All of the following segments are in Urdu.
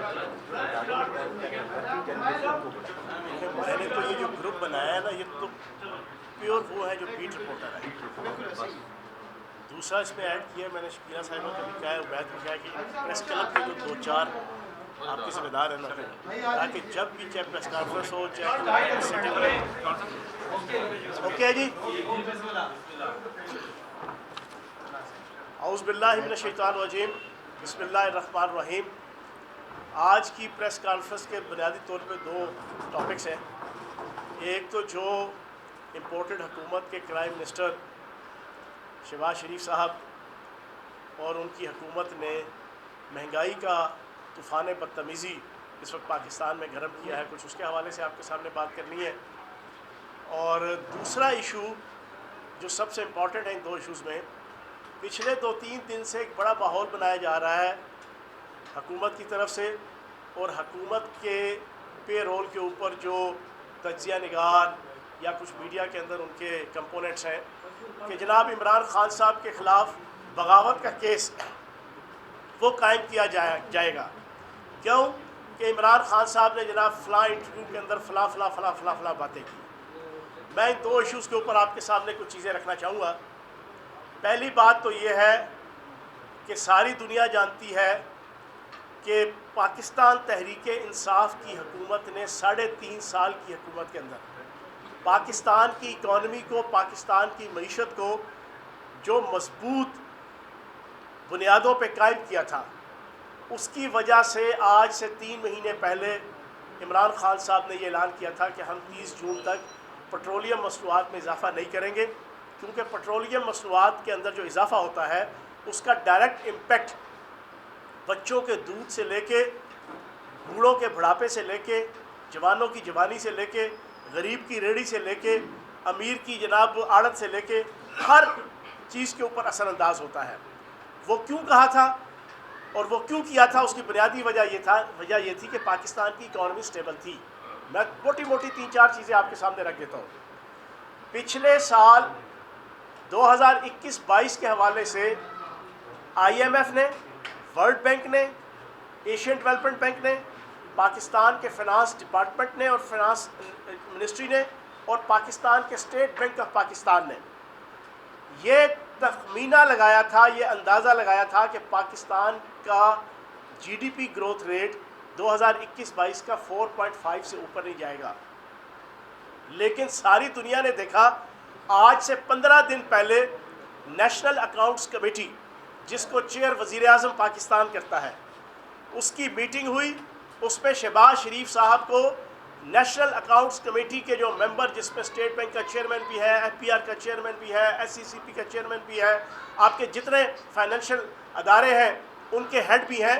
میں نے تو یہ جو گروپ بنایا ہے نا، یہ تو پیور وہ ہے جو بیٹ رپورٹر ہے. دوسرا اس میں ایڈ کیا میں نے شکیرہ صاحبہ کا بھی کہا ہے، عبید کو کہا ہے کہ پریس کلب کے جو 2-4 آپ کے ذمہ دار ہیں نا، تاکہ جب بھی چاہے پریس کانفرنس ہو چاہے سیٹنگ ہو. اوکے جی. اعوذ باللہ من الشیطان الرجیم، بسم اللہ الرحمن الرحیم. آج کی پریس کانفرنس کے بنیادی طور پہ 2 ٹاپکس ہیں. ایک تو جو امپورٹڈ حکومت کے کرائم منسٹر شہباز شریف صاحب اور ان کی حکومت نے مہنگائی کا طوفان بدتمیزی اس وقت پاکستان میں گرم کیا ہے، کچھ اس کے حوالے سے آپ کے سامنے بات کرنی ہے. اور دوسرا ایشو جو سب سے امپورٹنٹ ہے ان 2 ایشوز میں، پچھلے 2-3 دن سے ایک بڑا ماحول بنایا جا رہا ہے حکومت کی طرف سے، اور حکومت کے پے رول کے اوپر جو تجزیہ نگار یا کچھ میڈیا کے اندر ان کے کمپوننٹس ہیں کہ جناب عمران خان صاحب کے خلاف بغاوت کا کیس وہ قائم کیا جائے گا. کیوں کہ عمران خان صاحب نے جناب فلاں انٹرویو کے اندر فلاں باتیں کی. میں ان 2 ایشوز کے اوپر آپ کے سامنے کچھ چیزیں رکھنا چاہوں گا. پہلی بات تو یہ ہے کہ ساری دنیا جانتی ہے کہ پاکستان تحریک انصاف کی حکومت نے 3.5 سال کی حکومت کے اندر پاکستان کی اکانومی کو، پاکستان کی معیشت کو جو مضبوط بنیادوں پہ قائم کیا تھا، اس کی وجہ سے آج سے 3 مہینے پہلے عمران خان صاحب نے یہ اعلان کیا تھا کہ ہم 30 جون تک پٹرولیم مصنوعات میں اضافہ نہیں کریں گے، کیونکہ پٹرولیم مصنوعات کے اندر جو اضافہ ہوتا ہے اس کا ڈائریکٹ امپیکٹ بچوں کے دودھ سے لے کے، بوڑھوں کے بڑھاپے سے لے کے، جوانوں کی جوانی سے لے کے، غریب کی ریڑھی سے لے کے، امیر کی جناب آڑت سے لے کے، ہر چیز کے اوپر اثر انداز ہوتا ہے. وہ کیوں کہا تھا اور وہ کیوں کیا تھا، اس کی بنیادی وجہ یہ تھی کہ پاکستان کی اکانومی سٹیبل تھی. میں موٹی 3-4 چیزیں آپ کے سامنے رکھ دیتا ہوں. پچھلے سال 2021-22 کے حوالے سے IMF نے، ورلڈ بینک نے، ایشین ڈیولپمنٹ بینک نے، پاکستان کے فنانس ڈپارٹمنٹ نے اور فنانس منسٹری نے، اور پاکستان کے اسٹیٹ بینک آف پاکستان نے یہ تخمینہ لگایا تھا، یہ اندازہ لگایا تھا کہ پاکستان کا GDP گروتھ ریٹ 2021-22 کا 4.5 سے اوپر نہیں جائے گا. لیکن ساری دنیا نے دیکھا، آج سے 15 دن پہلے نیشنل اکاؤنٹس کمیٹی، جس کو چیئر وزیر اعظم پاکستان کرتا ہے، اس کی میٹنگ ہوئی. اس میں شہباز شریف صاحب کو نیشنل اکاؤنٹس کمیٹی کے جو ممبر، جس میں اسٹیٹ بینک کا چیئرمین بھی ہے، FPR کا چیئرمین بھی ہے، SCCP کا چیئرمین بھی ہے، آپ کے جتنے فائنینشیل ادارے ہیں ان کے ہیڈ بھی ہیں،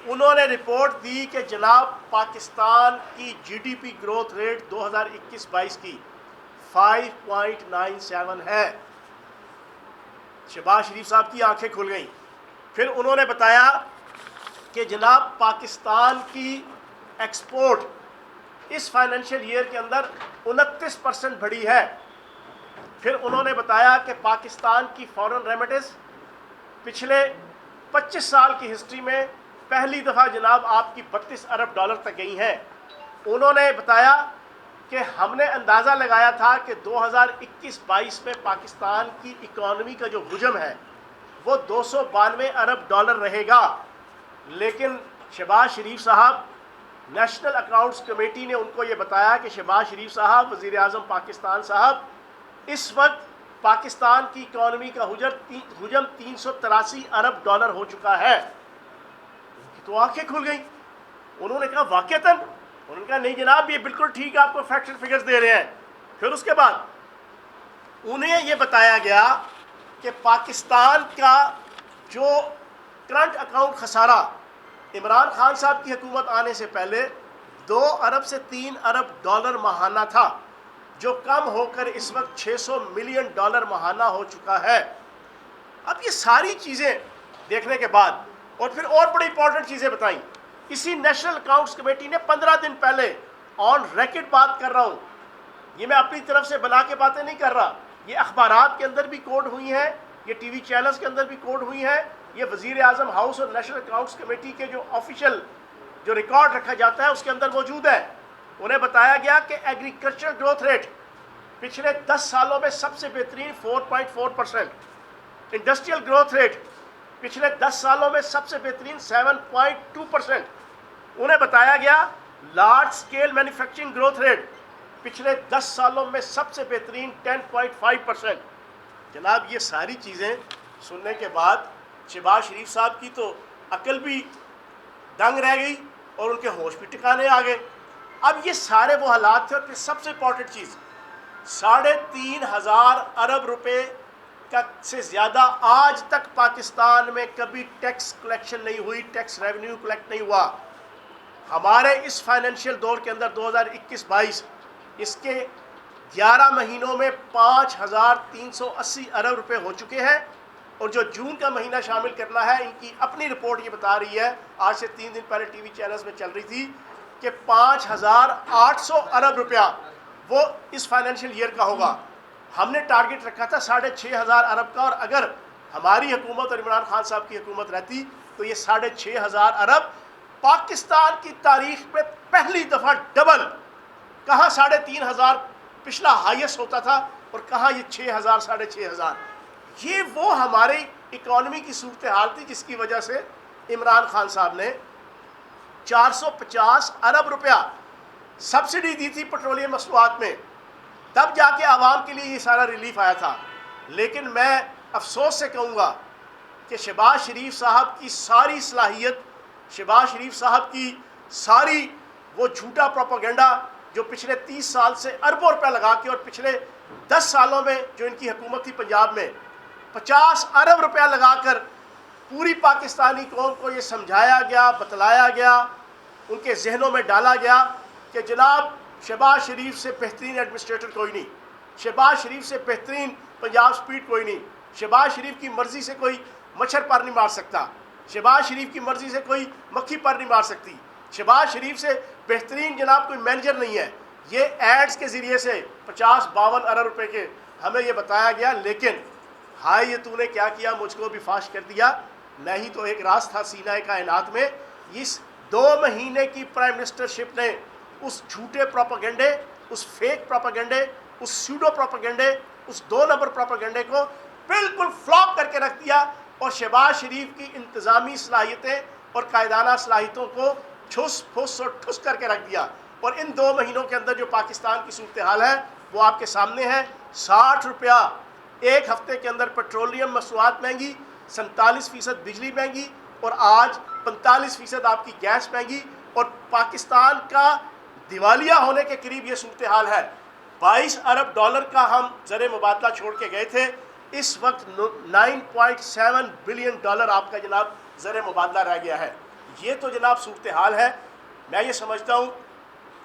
انہوں نے رپورٹ دی کہ جناب پاکستان کی GDP گروتھ ریٹ 2021-22 کی 5.97 ہے. شہباز شریف صاحب کی آنکھیں کھل گئیں. پھر انہوں نے بتایا کہ جناب پاکستان کی ایکسپورٹ اس فائنینشیل ایئر کے اندر 29% بڑھی ہے. پھر انہوں نے بتایا کہ پاکستان کی فارن ریمیٹنس پچھلے 25 سال کی ہسٹری میں پہلی دفعہ جناب آپ کی 32 ارب ڈالر تک گئی ہیں. انہوں نے بتایا کہ ہم نے اندازہ لگایا تھا کہ 2021-22 میں پاکستان کی اکانومی کا جو حجم ہے وہ 292 ارب ڈالر رہے گا. لیکن شہباز شریف صاحب، نیشنل اکاؤنٹس کمیٹی نے ان کو یہ بتایا کہ شہباز شریف صاحب، وزیر اعظم پاکستان صاحب، اس وقت پاکستان کی اکانومی کا حجم 383 ارب ڈالر ہو چکا ہے. تو آنکھیں کھل گئیں. انہوں نے کہا واقعتاً؟ انہوں نے کہا نہیں جناب، یہ بالکل ٹھیک، آپ کو فیکٹر فگرز دے رہے ہیں. پھر اس کے بعد انہیں یہ بتایا گیا کہ پاکستان کا جو کرنٹ اکاؤنٹ خسارہ عمران خان صاحب کی حکومت آنے سے پہلے 2 ارب سے 3 ارب ڈالر ماہانہ تھا، جو کم ہو کر اس وقت 600 ملین ڈالر ماہانہ ہو چکا ہے. اب یہ ساری چیزیں دیکھنے کے بعد، اور پھر اور بڑی امپورٹنٹ چیزیں بتائیں. اسی نیشنل اکاؤنٹس کمیٹی نے 15 دن پہلے آن ریکڈ بات کر رہا ہوں، یہ میں اپنی طرف سے بنا کے باتیں نہیں کر رہا، یہ اخبارات کے اندر بھی کوٹ ہوئی ہیں، یہ ٹی وی چینلز کے اندر بھی کوٹ ہوئی ہیں، یہ وزیر اعظم ہاؤس اور نیشنل اکاؤنٹس کمیٹی کے جو آفیشیل جو ریکارڈ رکھا جاتا ہے اس کے اندر موجود ہے. انہیں بتایا گیا کہ ایگریکلچر گروتھ ریٹ پچھلے 10 سالوں میں سب سے بہترین 4.4%. انڈسٹریل گروتھ ریٹ پچھلے 10 سالوں میں سب سے بہترین 7.2%. انہیں بتایا گیا large scale manufacturing growth rate پچھلے 10 سالوں میں سب سے بہترین 10.5%. جناب یہ ساری چیزیں سننے کے بعد شہباز شریف صاحب کی تو عقل بھی دنگ رہ گئی اور ان کے ہوش بھی ٹکانے آ گئے. اب یہ سارے وہ حالات تھے. اور پھر سب سے امپورٹنٹ چیز 3,500 ارب روپے سے زیادہ آج تک پاکستان میں کبھی ٹیکس کلیکشن نہیں ہوئی, ٹیکس ریونیو کلیکٹ نہیں ہوا. ہمارے اس فائنینشیل دور کے اندر 2021-22 اس کے 11 مہینوں میں 5,380 ارب روپے ہو چکے ہیں. اور جو جون کا مہینہ شامل کرنا ہے, ان کی اپنی رپورٹ یہ بتا رہی ہے, آج سے 3 دن پہلے ٹی وی چینلز میں چل رہی تھی, کہ 5,800 ارب روپیہ وہ اس فائنینشیل ایئر کا ہوگا. ہم نے ٹارگٹ رکھا تھا 6,500 ارب کا, اور اگر ہماری حکومت اور عمران خان صاحب کی حکومت رہتی تو یہ 6,500 ارب پاکستان کی تاریخ میں پہلی دفعہ ڈبل. کہاں 3,500 پچھلا ہائیسٹ ہوتا تھا, اور کہاں یہ 6,000 6,500. یہ وہ ہماری اکانومی کی صورتحال تھی جس کی وجہ سے عمران خان صاحب نے 450 ارب روپیہ سبسڈی دی تھی پیٹرولیم مصنوعات میں. تب جا کے عوام کے لیے یہ سارا ریلیف آیا تھا. لیکن میں افسوس سے کہوں گا کہ شہباز شریف صاحب کی ساری صلاحیت, شہباز شریف صاحب کی ساری وہ جھوٹا پروپیگنڈا جو پچھلے 30 سال سے اربوں روپے لگا کے, اور پچھلے 10 سالوں میں جو ان کی حکومت تھی پنجاب میں 50 ارب روپیہ لگا کر پوری پاکستانی قوم کو یہ سمجھایا گیا, بتلایا گیا, ان کے ذہنوں میں ڈالا گیا کہ جناب شہباز شریف سے بہترین ایڈمنسٹریٹر کوئی نہیں, شہباز شریف سے بہترین پنجاب سپیڈ کوئی نہیں, شہباز شریف کی مرضی سے کوئی مچھر پر نہیں مار سکتا, شہباز شریف کی مرضی سے کوئی مکھی پر نہیں مار سکتی, شہباز شریف سے بہترین جناب کوئی مینیجر نہیں ہے. یہ ایڈز کے ذریعے سے 50-52 ارب روپے کے ہمیں یہ بتایا گیا. لیکن ہائے یہ تو نے کیا کیا, مجھ کو بھی فاش کر دیا. میں ہی تو ایک راز تھا سینہ کائنات میں. اس 2 مہینے کی پرائم منسٹرشپ نے اس جھوٹے پروپیگنڈے, اس فیک پروپیگنڈے, اس سیوڈو پروپیگنڈے, اس 2 نمبر پروپیگنڈے کو بالکل فلاپ کر کے رکھ دیا, اور شہباز شریف کی انتظامی صلاحیتیں اور قائدانہ صلاحیتوں کو چھس پھس اور ٹھس کر کے رکھ دیا. اور ان 2 مہینوں کے اندر جو پاکستان کی صورتحال ہے وہ آپ کے سامنے ہے. 60 روپیہ ایک ہفتے کے اندر پیٹرولیم مصنوعات مہنگی, 47% بجلی مہنگی, اور آج 45% آپ کی گیس مہنگی, اور پاکستان کا دیوالیہ ہونے کے قریب یہ صورتحال ہے. 22 ارب ڈالر کا ہم زر مبادلہ چھوڑ کے گئے تھے, اس وقت 9.7 بلین ڈالر آپ کا جناب زر مبادلہ رہ گیا ہے. یہ تو جناب صورتحال ہے. میں یہ سمجھتا ہوں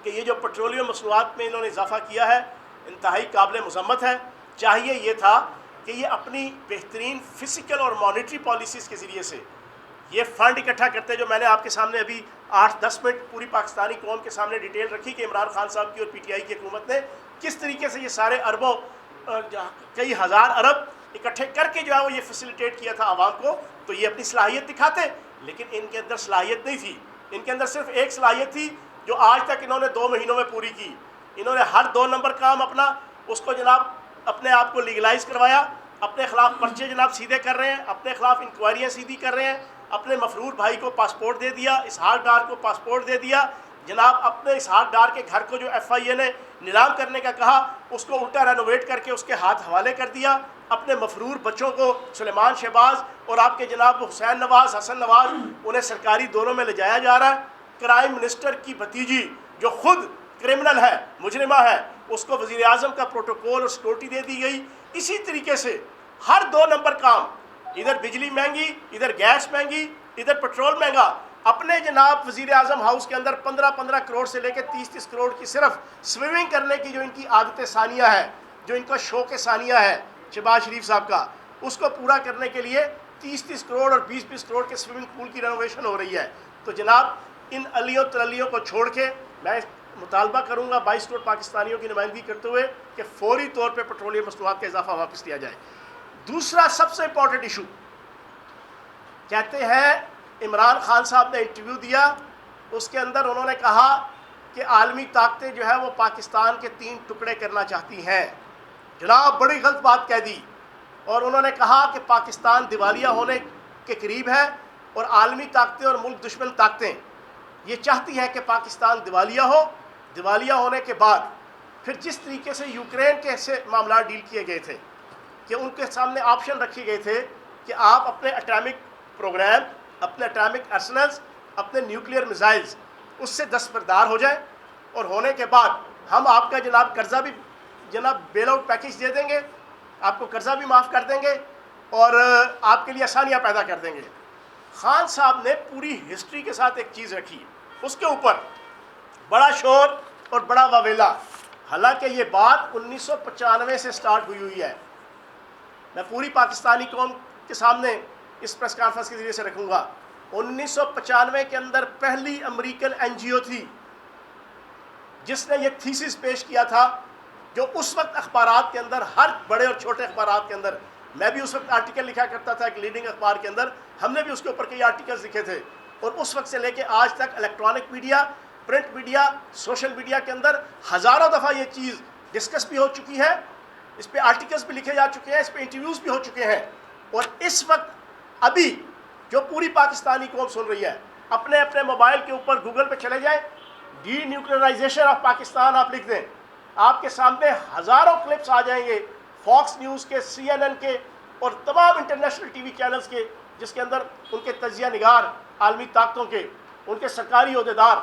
کہ یہ جو پیٹرولیم مصنوعات میں انہوں نے اضافہ کیا ہے انتہائی قابل مذمت ہے. چاہیے یہ تھا کہ یہ اپنی بہترین فزیکل اور مانیٹری پالیسیز کے ذریعے سے یہ فنڈ اکٹھا کرتے, جو میں نے آپ کے سامنے ابھی 8-10 منٹ پوری پاکستانی قوم کے سامنے ڈیٹیل رکھی کہ عمران خان صاحب کی اور پی ٹی آئی کی حکومت نے کس طریقے سے یہ سارے اربوں کئی ہزار ارب اکٹھے کر کے جو ہے وہ یہ فیسیلیٹیٹ کیا تھا عوام کو. تو یہ اپنی صلاحیت دکھاتے, لیکن ان کے اندر صلاحیت نہیں تھی. ان کے اندر صرف ایک صلاحیت تھی جو آج تک انہوں نے 2 مہینوں میں پوری کی. انہوں نے ہر 2 نمبر کام اپنا اس کو جناب اپنے آپ کو لیگلائز کروایا, اپنے خلاف پرچے جناب سیدھے کر رہے ہیں, اپنے خلاف انکوائریاں سیدھی کر رہے ہیں, اپنے مفرور بھائی کو پاسپورٹ دے دیا, اسحاق ڈار کو پاسپورٹ دے دیا جناب, اپنے اسحاق ڈار کے گھر کو جو ایف آئی اے نے نیلام کرنے کا کہا اس کو الٹا رینوویٹ کر کے اس کے ہاتھ حوالے کر دیا. اپنے مفرور بچوں کو سلیمان شہباز اور آپ کے جناب حسین نواز, حسن نواز, انہیں سرکاری دوروں میں لے جایا جا رہا ہے. کرائم منسٹر کی بھتیجی جو خود کرمنل ہے, مجرمہ ہے, اس کو وزیر اعظم کا پروٹوکول اور سیکورٹی دے دی گئی. اسی طریقے سے ہر 2 نمبر کام, ادھر بجلی مہنگی, ادھر گیس مہنگی, ادھر پیٹرول مہنگا. اپنے جناب وزیر اعظم ہاؤس کے اندر 15 کروڑ سے لے کے 30 کروڑ کی صرف سوئمنگ کرنے کی جو ان کی عادت ثانیہ ہے, جو ان کا شوق ثانیہ ہے شہباز شریف صاحب کا, اس کو پورا کرنے کے لیے 30 کروڑ اور 20 کروڑ کے سوئمنگ پول کی رینوویشن ہو رہی ہے. تو جناب ان علیوں ترلیوں کو چھوڑ کے میں مطالبہ کروں گا 22 کروڑ پاکستانیوں کی نمائندگی کرتے ہوئے کہ فوری طور پہ پیٹرولیم مصنوعات کا اضافہ واپس لیا جائے. دوسرا سب سے امپورٹنٹ ایشو, کہتے ہیں عمران خان صاحب نے انٹرویو دیا اس کے اندر انہوں نے کہا کہ عالمی طاقتیں جو ہے وہ پاکستان کے 3 ٹکڑے کرنا چاہتی ہیں. جناب بڑی غلط بات کہہ دی. اور انہوں نے کہا کہ پاکستان دیوالیہ ہونے کے قریب ہے اور عالمی طاقتیں اور ملک دشمن طاقتیں یہ چاہتی ہیں کہ پاکستان دیوالیہ ہو. دیوالیہ ہونے کے بعد پھر جس طریقے سے یوکرین کے ایسے معاملات ڈیل کیے گئے تھے کہ ان کے سامنے آپشن رکھے گئے تھے کہ آپ اپنے اٹامک پروگرام، اپنے اٹامک ارسنلز، اپنے نیوکلیئر میزائلز اس سے دستبردار ہو جائیں، اور ہونے کے بعد ہم آپ کا جناب قرضہ بھی جناب بیل آؤٹ پیکیج دے دیں گے، آپ کو قرضہ بھی معاف کر دیں گے اور آپ کے لیے آسانیاں پیدا کر دیں گے. خان صاحب نے پوری ہسٹری کے ساتھ ایک چیز رکھی، اس کے اوپر بڑا شور اور بڑا واویلا. حالانکہ یہ بات 1995 سے سٹارٹ ہوئی ہے. میں پوری پاکستانی قوم کے سامنے اس پریس کانفرنس کے ذریعے سے رکھوں گا. 1995 کے اندر پہلی امریکن این جی او تھی جس نے یہ تھیسس پیش کیا تھا، جو اس وقت اخبارات کے اندر، ہر بڑے اور چھوٹے اخبارات کے اندر، میں بھی اس وقت آرٹیکل لکھا کرتا تھا ایک لیڈنگ اخبار کے اندر، ہم نے بھی اس کے اوپر کئی آرٹیکلز لکھے تھے. اور اس وقت سے لے کے آج تک electronic media, print media, social media کے اندر ہزاروں دفعہ یہ چیز ڈسکس بھی ہو چکی ہے، اس پہ آرٹیکلز بھی لکھے جا چکے ہیں، اس پہ انٹرویوز بھی ہو چکے ہیں. اور اس وقت ابھی جو پوری پاکستانی قوم سن رہی ہے، اپنے اپنے موبائل کے اوپر گوگل پہ چلے جائیں، ڈی نیوکلیئرائزیشن آف پاکستان آپ لکھ دیں، آپ کے سامنے ہزاروں کلپس آ جائیں گے فاکس نیوز کے، سی این این کے اور تمام انٹرنیشنل ٹی وی چینلز کے، جس کے اندر ان کے تجزیہ نگار عالمی طاقتوں کے، ان کے سرکاری عہدیدار